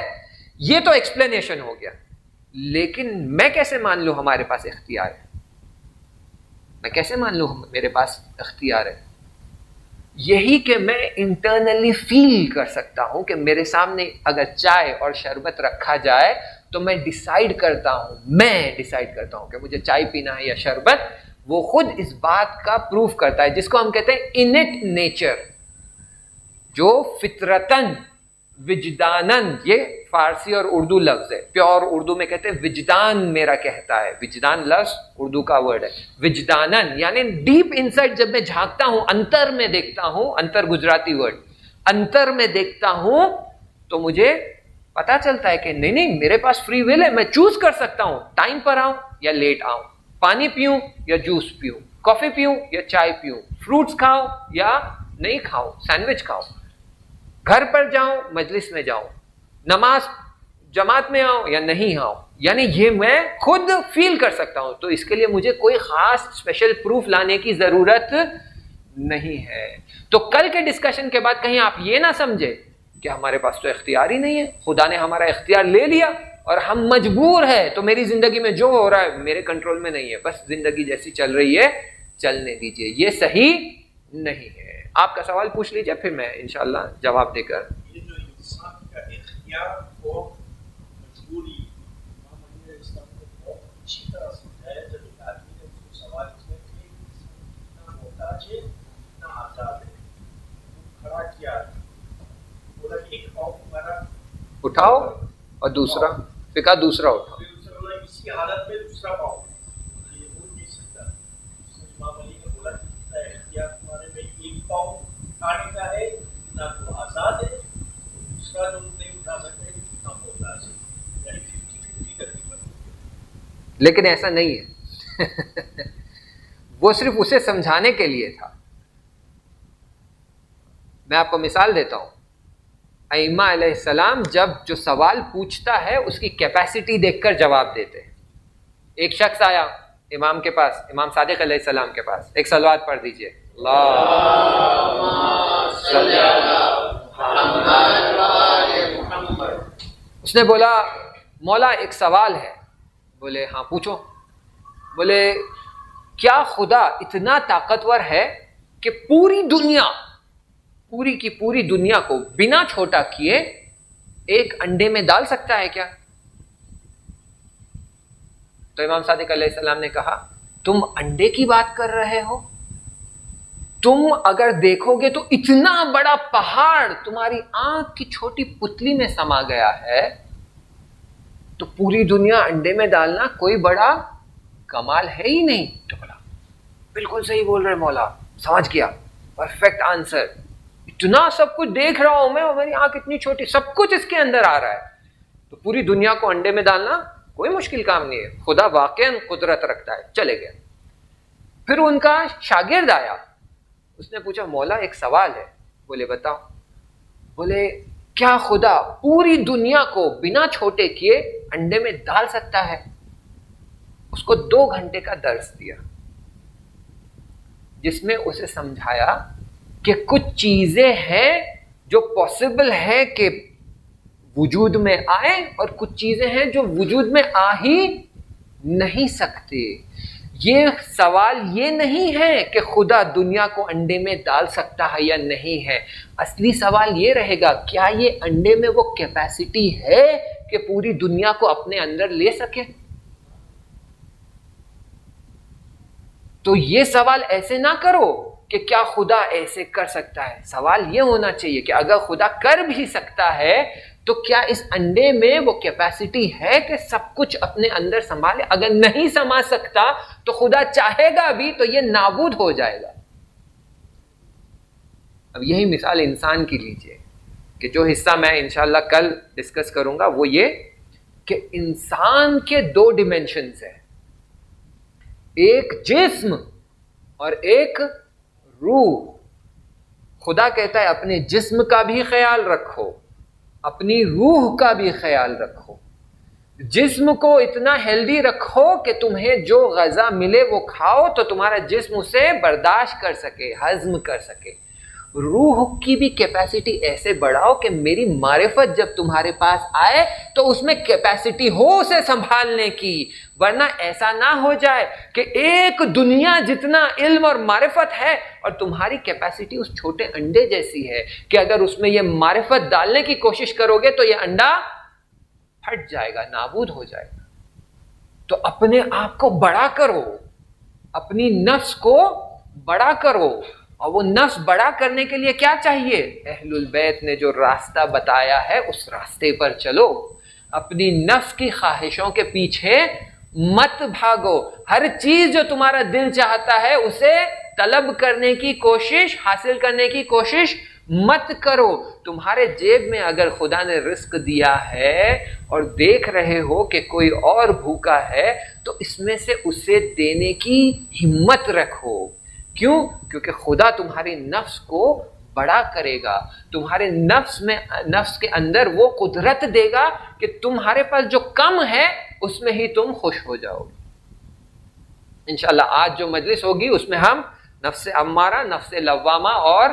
یہ تو ایکسپلینیشن ہو گیا. لیکن میں کیسے مان لوں ہمارے پاس اختیار ہے؟ میں کیسے مان لوں میرے پاس اختیار ہے؟ یہی کہ میں انٹرنلی فیل کر سکتا ہوں کہ میرے سامنے اگر چائے اور شربت رکھا جائے تو میں ڈیسائیڈ کرتا ہوں کہ مجھے چائے پینا ہے یا شربت. وہ خود اس بات کا پروف کرتا ہے جس کو ہم کہتے ہیں انٹ نیچر، جو فطرتاً وجداناً، یہ فارسی اور اردو لفظ ہے. پیور اردو میں کہتے ہیں وجدان میرا کہتا ہے. وجدان لفظ اردو کا ورڈ ہے. وجداناً یعنی ڈیپ انسائٹ جب میں جھانکتا ہوں، انتر میں دیکھتا ہوں، انتر گجراتی ورڈ، انتر میں دیکھتا ہوں تو مجھے پتا چلتا ہے کہ نہیں میرے پاس فری ول ہے. میں چوز کر سکتا ہوں ٹائم پر آؤں یا لیٹ آؤں، پانی پیوں یا جوس پیوں، کافی پیوں یا چائے پیوں، فروٹس کھاؤں یا نہیں کھاؤں، سینڈوچ کھاؤں، گھر پر جاؤں مجلس میں جاؤں، نماز جماعت میں آؤں یا نہیں آؤں. یعنی یہ میں خود فیل کر سکتا ہوں. تو اس کے لیے مجھے کوئی خاص اسپیشل پروف لانے کی ضرورت نہیں ہے. تو کل کے ڈسکشن کے بعد کہیں آپ یہ نہ سمجھے کہ ہمارے پاس تو اختیار ہی نہیں ہے، خدا نے ہمارا اختیار لے لیا اور ہم مجبور ہے، تو میری زندگی میں جو ہو رہا ہے میرے کنٹرول میں نہیں ہے، بس زندگی جیسی چل رہی ہے چلنے دیجیے. یہ صحیح نہیں ہے. آپ کا سوال پوچھ لیجیے، پھر میں انشاءاللہ جواب دے کر.
یہ جو انسان کا اختیار اور مجبوری، امام علی علیہ السلام نے بہت اچھی طرح سمجھایا. جب ایک آدمی نے اس کو سوال کیا کہ نہ محتاج ہے نہ آزاد ہے، کھڑا کیا، بولا کہ ایک پاؤں تمہارا
اٹھاؤ اور دوسرا پھر کہا دوسرا اٹھاؤ.
پھر اس نے بولا اسی حالت میں دوسرا پاؤں یہ بول نہیں سکتا. اس نے امام علی نے بولا کہ اتنا اختیار تمہارے میں ایک پاؤں اٹھانے کا ہے، نہ تو آزاد ہے، دوسرا جو نہیں اٹھا سکتے کتنا محتاج ہے. یعنی 50-50 کا قیمت.
لیکن ایسا نہیں ہے. وہ صرف اسے سمجھانے کے لیے تھا. میں آپ کو مثال دیتا ہوں. ائمہ علیہ السلام جب جو سوال پوچھتا ہے اس کی کیپیسٹی دیکھ کر جواب دیتے ہیں. ایک شخص آیا امام کے پاس، امام صادق علیہ السلام کے پاس. ایک صلوات پڑھ دیجئے. اس نے بولا مولا ایک سوال ہے. بولے ہاں پوچھو. بولے کیا خدا اتنا طاقتور ہے کہ پوری دنیا، پوری کی پوری دنیا کو بنا چھوٹا کیے ایک انڈے میں ڈال سکتا ہے کیا؟ تو امام صادق علیہ السلام نے کہا تم انڈے کی بات کر رہے ہو؟ تم اگر دیکھو گے تو اتنا بڑا پہاڑ تمہاری آنکھ کی چھوٹی پتلی میں سما گیا ہے، تو پوری دنیا انڈے میں ڈالنا کوئی بڑا کمال ہے ہی نہیں. تو بولا بالکل صحیح بول رہے مولا، سمجھ گیا، پرفیکٹ آنسر. اتنا سب کچھ دیکھ رہا ہوں میں اور میری آنکھ اتنی چھوٹی، سب کچھ اس کے اندر آ رہا ہے، تو پوری دنیا کو انڈے میں ڈالنا کوئی مشکل کام نہیں ہے. خدا واقعاً قدرت رکھتا ہے. چلے گئے. پھر ان کا شاگرد آیا. اس نے پوچھا مولا ایک سوال ہے. بولے بتاؤ. بولے کیا خدا پوری دنیا کو بنا چھوٹے کیے انڈے میں ڈال سکتا ہے؟ اس کو 2 گھنٹے کا درس دیا جس میں اسے سمجھایا کہ کچھ چیزیں ہیں جو پاسبل ہے کہ وجود میں آئے اور کچھ چیزیں ہیں جو وجود میں آ ہی نہیں سکتے. یہ سوال یہ نہیں ہے کہ خدا دنیا کو انڈے میں ڈال سکتا ہے یا نہیں ہے. اصلی سوال یہ رہے گا کیا یہ انڈے میں وہ کیپیسٹی ہے کہ پوری دنیا کو اپنے اندر لے سکے؟ تو یہ سوال ایسے نہ کرو کہ کیا خدا ایسے کر سکتا ہے. سوال یہ ہونا چاہیے کہ اگر خدا کر بھی سکتا ہے تو کیا اس انڈے میں وہ کیپیسٹی ہے کہ سب کچھ اپنے اندر سنبھالے؟ اگر نہیں سنبھال سکتا تو خدا چاہے گا بھی تو یہ نابود ہو جائے گا. اب یہی مثال انسان کی لیجئے کہ جو حصہ میں انشاءاللہ کل ڈسکس کروں گا وہ یہ کہ انسان کے 2 ڈیمینشنز ہیں، ایک جسم اور ایک روح. خدا کہتا ہے اپنے جسم کا بھی خیال رکھو، اپنی روح کا بھی خیال رکھو. جسم کو اتنا ہیلدی رکھو کہ تمہیں جو غذا ملے وہ کھاؤ تو تمہارا جسم اسے برداشت کر سکے، ہضم کر سکے۔ روح کی بھی کیپیسٹی ایسے بڑھاؤ کہ میری معرفت جب تمہارے پاس آئے تو اس میں کیپیسٹی ہو اسے سنبھالنے کی، ورنہ ایسا نہ ہو جائے کہ ایک دنیا جتنا علم اور معرفت ہے اور تمہاری کیپیسٹی اس چھوٹے انڈے جیسی ہے کہ اگر اس میں یہ معرفت ڈالنے کی کوشش کرو گے تو یہ انڈا پھٹ جائے گا، نابود ہو جائے گا۔ تو اپنے آپ کو بڑا کرو، اپنی نفس کو بڑا کرو، اور وہ نفس بڑا کرنے کے لیے کیا چاہیے؟ اہل البیت نے جو راستہ بتایا ہے اس راستے پر چلو، اپنی نفس کی خواہشوں کے پیچھے مت بھاگو، ہر چیز جو تمہارا دل چاہتا ہے اسے طلب کرنے کی کوشش، حاصل کرنے کی کوشش مت کرو۔ تمہارے جیب میں اگر خدا نے رزق دیا ہے اور دیکھ رہے ہو کہ کوئی اور بھوکا ہے تو اس میں سے اسے دینے کی ہمت رکھو۔ کیوں؟ کیونکہ خدا تمہاری نفس کو بڑا کرے گا، تمہارے نفس کے اندر وہ قدرت دے گا کہ تمہارے پاس جو کم ہے اس میں ہی تم خوش ہو جاؤ گے۔ انشاءاللہ آج جو مجلس ہوگی اس میں ہم نفس امارہ، نفس لوامہ اور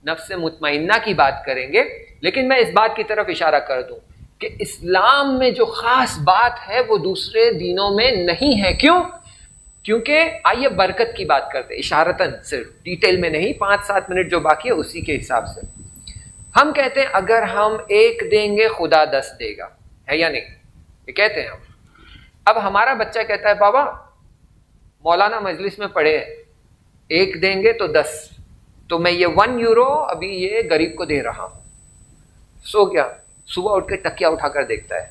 نفس مطمئنہ کی بات کریں گے، لیکن میں اس بات کی طرف اشارہ کر دوں کہ اسلام میں جو خاص بات ہے وہ دوسرے دینوں میں نہیں ہے۔ کیوں؟ کیونکہ آئیے برکت کی بات کرتے ہیں، اشارتاً، صرف ڈیٹیل میں نہیں، 5-7 منٹ جو باقی ہے اسی کے حساب سے ہم کہتے ہیں اگر ہم 1 دیں گے خدا 10 دے گا، ہے یا نہیں؟ یہ کہتے ہیں ہم۔ اب ہمارا بچہ کہتا ہے بابا مولانا مجلس میں پڑھے 1 دیں گے تو 10، تو میں یہ 1 یورو ابھی یہ غریب کو دے رہا ہوں۔ سو گیا، صبح اٹھ کے تکیہ اٹھا کر دیکھتا ہے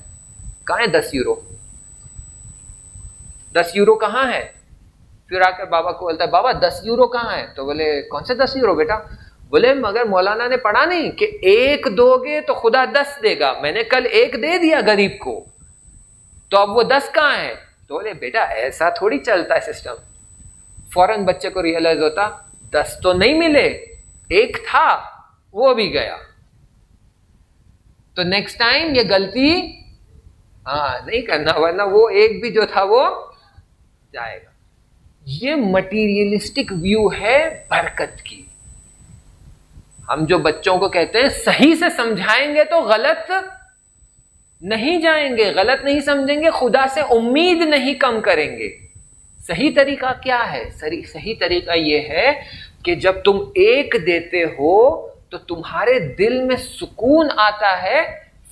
کہاں ہے 10 یورو؟ 10 یورو کہاں ہے؟ پھر آ کر بابا کو بولتا ہے بابا 10 یورو کہاں ہے؟ تو بولے کون سے 10 یورو بیٹا؟ بولے مگر مولانا نے پڑھا نہیں کہ 1 دو گے تو خدا 10 دے گا، میں نے کل 1 دے دیا غریب کو، تو اب وہ 10 کہاں ہے؟ تو بولے بیٹا ایسا تھوڑی چلتا ہے سسٹم۔ فوراً بچے کو ریئلائز ہوتا 10 تو نہیں ملے، 1 تھا وہ بھی گیا، تو نیکسٹ ٹائم یہ غلطی نہیں کرنا، ورنہ وہ 1 بھی جو تھا وہ جائے گا۔ یہ مٹیریلسٹک ویو ہے برکت کی۔ ہم جو بچوں کو کہتے ہیں صحیح سے سمجھائیں گے تو غلط نہیں جائیں گے، غلط نہیں سمجھیں گے، خدا سے امید نہیں کم کریں گے۔ صحیح طریقہ کیا ہے؟ صحیح طریقہ یہ ہے کہ جب تم 1 دیتے ہو تو تمہارے دل میں سکون آتا ہے۔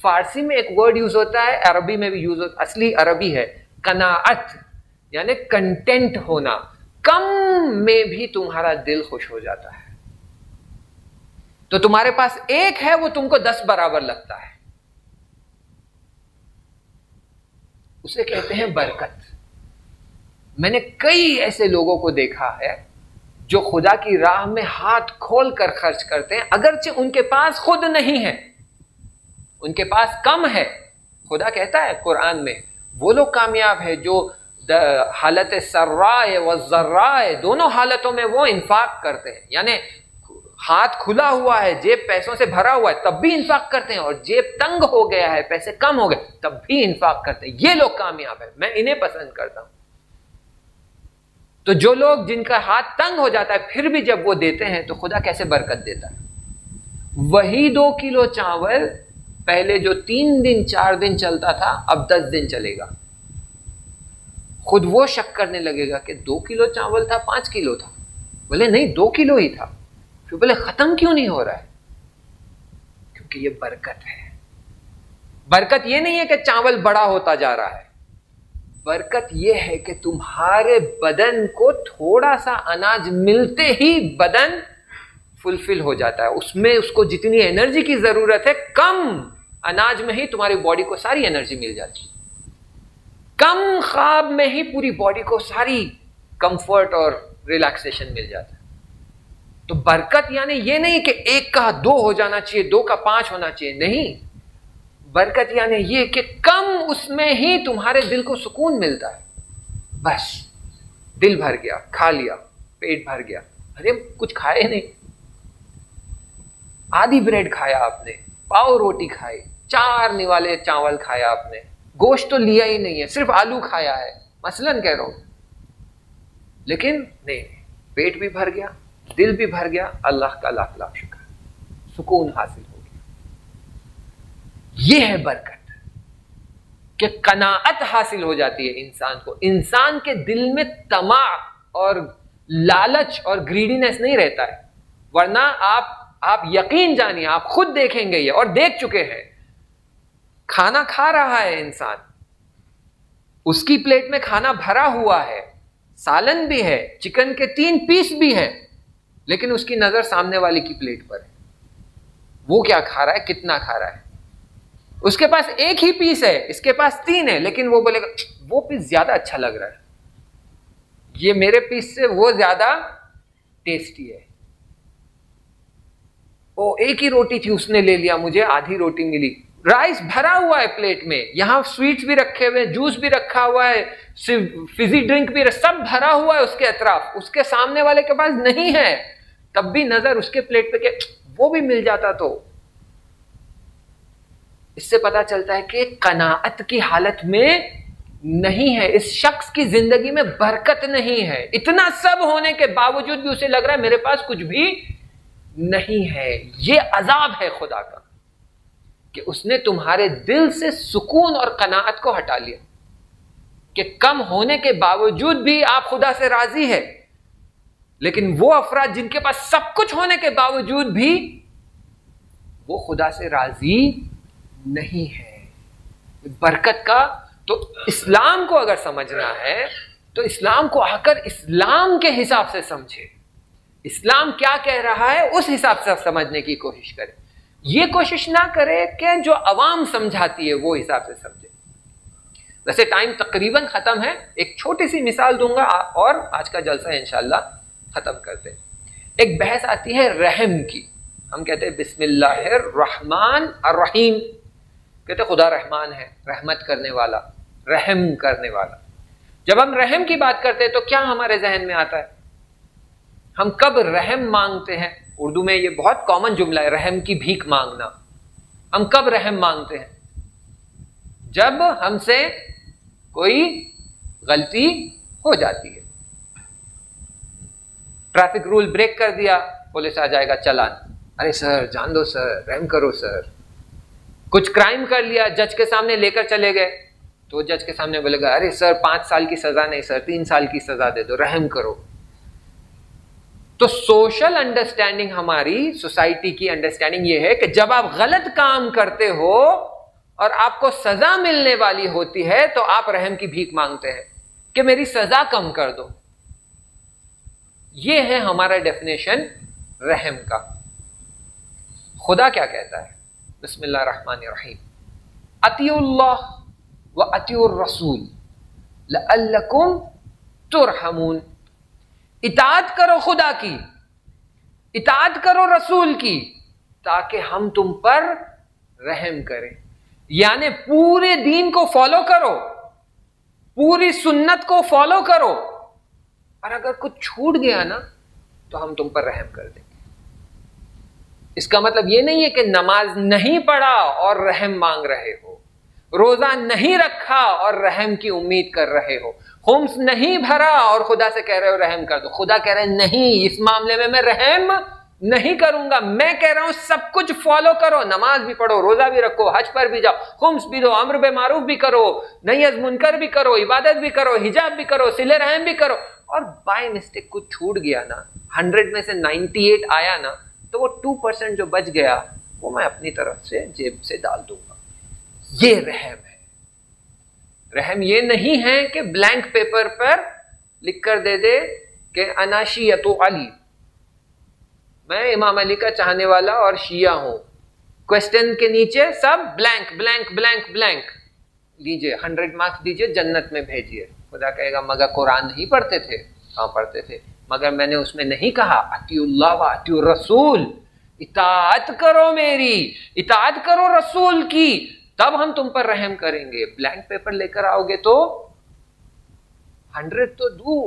فارسی میں ایک ورڈ یوز ہوتا ہے، عربی میں بھی یوز ہوتا ہے، اصلی عربی ہے قناعت، یعنی کنٹینٹ ہونا، کم میں بھی تمہارا دل خوش ہو جاتا ہے۔ تو تمہارے پاس 1 ہے وہ تم کو 10 برابر لگتا ہے، اسے کہتے ہیں برکت۔ میں نے کئی ایسے لوگوں کو دیکھا ہے جو خدا کی راہ میں ہاتھ کھول کر خرچ کرتے ہیں، اگرچہ ان کے پاس خود نہیں ہے، ان کے پاس کم ہے۔ خدا کہتا ہے قرآن میں وہ لوگ کامیاب ہے جو حالت سرائے و ذرائے، دونوں حالتوں میں وہ انفاق کرتے ہیں، یعنی ہاتھ کھلا ہوا ہے، جیب پیسوں سے بھرا ہوا ہے تب بھی انفاق کرتے ہیں، اور جیب تنگ ہو گیا ہے، پیسے کم ہو گئے تب بھی انفاق کرتے ہیں۔ یہ لوگ کامیاب ہیں، میں انہیں پسند کرتا ہوں۔ تو جو لوگ جن کا ہاتھ تنگ ہو جاتا ہے پھر بھی جب وہ دیتے ہیں تو خدا کیسے برکت دیتا ہے۔ وہی 2 کلو چاول پہلے جو 3 دن 4 دن چلتا تھا اب 10 دن چلے گا۔ خود وہ شک کرنے لگے گا کہ 2 کلو چاول تھا 5 کلو تھا، بولے نہیں 2 کلو ہی تھا، پھر بولے ختم کیوں نہیں ہو رہا ہے؟ کیونکہ یہ برکت ہے۔ برکت یہ نہیں ہے کہ چاول بڑا ہوتا جا رہا ہے، برکت یہ ہے کہ تمہارے بدن کو تھوڑا سا اناج ملتے ہی بدن فلفل ہو جاتا ہے، اس میں اس کو جتنی انرجی کی ضرورت ہے کم اناج میں ہی تمہاری باڈی کو ساری انرجی مل جاتی ہے، کم خواب میں ہی پوری باڈی کو ساری کمفرٹ اور ریلیکسیشن مل جاتا ہے۔ تو برکت یعنی یہ نہیں کہ 1 کا 2 ہو جانا چاہیے، 2 کا 5 ہونا چاہیے، نہیں، برکت یعنی یہ کہ کم اس میں ہی تمہارے دل کو سکون ملتا ہے، بس دل بھر گیا، کھا لیا، پیٹ بھر گیا، ارے کچھ کھائے نہیں، آدھی بریڈ کھایا آپ نے، پاؤ روٹی کھائی، 4 نوالے چاول کھایا آپ نے، گوشت تو لیا ہی نہیں ہے، صرف آلو کھایا ہے، مثلاً کہہ رہا ہوں، لیکن نہیں، پیٹ بھی بھر گیا، دل بھی بھر گیا، اللہ کا لاکھ لاکھ شکر، سکون حاصل ہو گیا۔ یہ ہے برکت کہ قناعت حاصل ہو جاتی ہے انسان کو، انسان کے دل میں طمع اور لالچ اور گریڈینس نہیں رہتا ہے، ورنہ آپ یقین جانیے، آپ خود دیکھیں گے یہ، اور دیکھ چکے ہیں، کھانا کھا رہا ہے انسان، اس کی پلیٹ میں کھانا بھرا ہوا ہے، سالن بھی ہے، چکن کے 3 پیس بھی ہیں، لیکن اس کی نظر سامنے والی کی پلیٹ پر ہے، وہ کیا کھا رہا ہے، کتنا کھا رہا ہے، اس کے پاس 1 ہی پیس ہے، اس کے پاس 3 ہے، لیکن وہ بولے گا وہ پیس زیادہ اچھا لگ رہا ہے، یہ میرے پیس سے وہ زیادہ ٹیسٹی ہے، وہ 1 ہی روٹی تھی اس نے لے لیا، مجھے آدھی روٹی ملی، رائس بھرا ہوا ہے پلیٹ میں، یہاں سویٹس بھی رکھے ہوئے، جوس بھی رکھا ہوا ہے، فزی ڈرنک بھی، سب بھرا ہوا ہے اس کے اطراف، اس کے سامنے والے کے پاس نہیں ہے، تب بھی نظر اس کے پلیٹ پہ کہ وہ بھی مل جاتا تو۔ اس سے پتا چلتا ہے کہ قناعت کی حالت میں نہیں ہے، اس شخص کی زندگی میں برکت نہیں ہے، اتنا سب ہونے کے باوجود بھی اسے لگ رہا ہے میرے پاس کچھ بھی نہیں ہے۔ یہ عذاب ہے خدا کا کہ اس نے تمہارے دل سے سکون اور قناعت کو ہٹا لیا، کہ کم ہونے کے باوجود بھی آپ خدا سے راضی ہے، لیکن وہ افراد جن کے پاس سب کچھ ہونے کے باوجود بھی وہ خدا سے راضی نہیں ہے۔ برکت کا تو اسلام کو اگر سمجھنا ہے تو اسلام کو آ کر اسلام کے حساب سے سمجھے، اسلام کیا کہہ رہا ہے اس حساب سے سمجھنے کی کوشش کرے، یہ کوشش نہ کرے کہ جو عوام سمجھاتی ہے وہ حساب سے سمجھے۔ ویسے ٹائم تقریباً ختم ہے، ایک چھوٹی سی مثال دوں گا اور آج کا جلسہ انشاءاللہ ختم کرتے ہیں۔ ایک بحث آتی ہے رحم کی، ہم کہتے ہیں بسم اللہ الرحمن الرحیم، کہتے خدا رحمان ہے، رحمت کرنے والا، رحم کرنے والا۔ جب ہم رحم کی بات کرتے ہیں تو کیا ہمارے ذہن میں آتا ہے؟ ہم کب رحم مانگتے ہیں؟ اردو میں یہ بہت کامن جملہ ہے، رحم کی بھیک مانگنا۔ ہم کب رحم مانگتے ہیں؟ جب ہم سے کوئی غلطی ہو جاتی ہے، ٹریفک رول بریک کر دیا، پولیس آ جائے گا چلان، ارے سر جان دو سر، رحم کرو سر۔ کچھ کرائم کر لیا، جج کے سامنے لے کر چلے گئے تو جج کے سامنے بولے گا ارے سر 5 سال کی سزا نہیں سر 3 سال کی سزا دے دو، رحم کرو۔ تو سوشل انڈرسٹینڈنگ، ہماری سوسائٹی کی انڈرسٹینڈنگ یہ ہے کہ جب آپ غلط کام کرتے ہو اور آپ کو سزا ملنے والی ہوتی ہے تو آپ رحم کی بھیک مانگتے ہیں کہ میری سزا کم کر دو۔ یہ ہے ہمارا ڈیفینیشن رحم کا۔ خدا کیا کہتا ہے؟ بسم اللہ الرحمن الرحیم، اطیعوا اللہ واطیعوا الرسول لعلکم ترحمون۔ اطاعت کرو خدا کی، اطاعت کرو رسول کی، تاکہ ہم تم پر رحم کریں۔ یعنی پورے دین کو فالو کرو، پوری سنت کو فالو کرو، اور اگر کچھ چھوٹ گیا نا تو ہم تم پر رحم کر دیں گے۔ اس کا مطلب یہ نہیں ہے کہ نماز نہیں پڑھا اور رحم مانگ رہے ہو، روزہ نہیں رکھا اور رحم کی امید کر رہے ہو، خمس نہیں بھرا اور خدا سے کہہ رہے ہو رحم کر دو۔ خدا کہہ رہے ہیں نہیں، اس معاملے میں رحم نہیں کروں گا، میں کہہ رہا ہوں سب کچھ فالو کرو، نماز بھی پڑھو، روزہ بھی رکھو، حج پر بھی جاؤ، خمس بھی دو، امر بالمعروف بھی کرو، نہی از منکر بھی کرو، عبادت بھی کرو، حجاب بھی کرو، صلہ رحم بھی کرو۔ اور بائی مسٹیک کچھ چھوٹ گیا نا، 100 میں سے 98 آیا نا، تو وہ 2% جو بچ گیا وہ میں اپنی طرف سے جیب سے ڈال دوں گا۔ یہ رحم ہے۔ رحم یہ نہیں ہے کہ بلینک پیپر پر لکھ کر دے دے کہ انا شیعۃ علی، میں امام علی کا چاہنے والا اور شیعہ ہوں، کوسچن کے نیچے سب بلینک بلینک بلینک بلینک، لیجئے 100 مارکس دیجئے، جنت میں بھیجئے۔ خدا کہے گا مگر قرآن نہیں پڑھتے تھے؟ ہاں پڑھتے تھے، مگر میں نے اس میں نہیں کہا اطیعوا اللہ واطیعوا الرسول، اطاعت کرو میری، اطاعت کرو رسول کی، تب ہم تم پر رحم کریں گے۔ بلینک پیپر لے کر آؤ گے تو 100 تو دور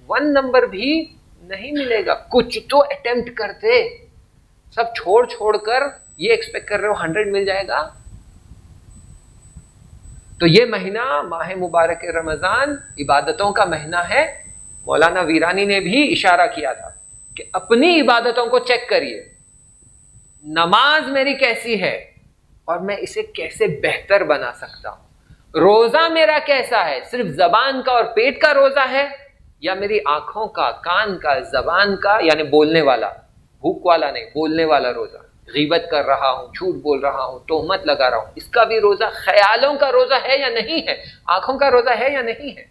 1 نمبر بھی نہیں ملے گا۔ کچھ تو اٹیمپٹ کرتے، سب چھوڑ کر یہ ایکسپیکٹ کر رہے ہو 100 مل جائے گا۔ تو یہ مہینہ ماہ مبارک رمضان عبادتوں کا مہینہ ہے. مولانا ویرانی نے بھی اشارہ کیا تھا کہ اپنی عبادتوں کو چیک کریے، نماز میری کیسی ہے اور میں اسے کیسے بہتر بنا سکتا ہوں. روزہ میرا کیسا ہے، صرف زبان کا اور پیٹ کا روزہ ہے یا میری آنکھوں کا، کان کا، زبان کا، یعنی بولنے والا، بھوک والا نہیں، بولنے والا روزہ. غیبت کر رہا ہوں، جھوٹ بول رہا ہوں، تہمت لگا رہا ہوں، اس کا بھی روزہ. خیالوں کا روزہ ہے یا نہیں ہے، آنکھوں کا روزہ ہے یا نہیں ہے.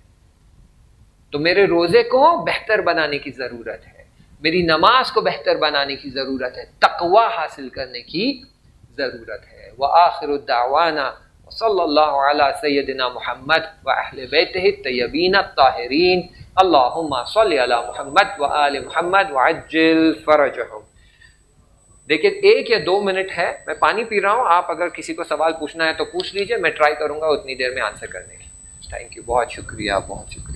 تو میرے روزے کو بہتر بنانے کی ضرورت ہے، میری نماز کو بہتر بنانے کی ضرورت ہے، تقوی حاصل کرنے کی ضرورت ہے. وآخر الدعوانا وصلی اللہ علی سیدنا محمد واہل بیتہ الطیبین الطاہرین اللہم صلی علی محمد وآل محمد وعجل فرجہم. دیکھیں 1 یا 2 منٹ ہے، میں پانی پی رہا ہوں، آپ اگر کسی کو سوال پوچھنا ہے تو پوچھ لیجئے، میں ٹرائی کروں گا اتنی دیر میں آنسر کرنے کی. تھینک یو، بہت شکریہ، بہت شکریہ.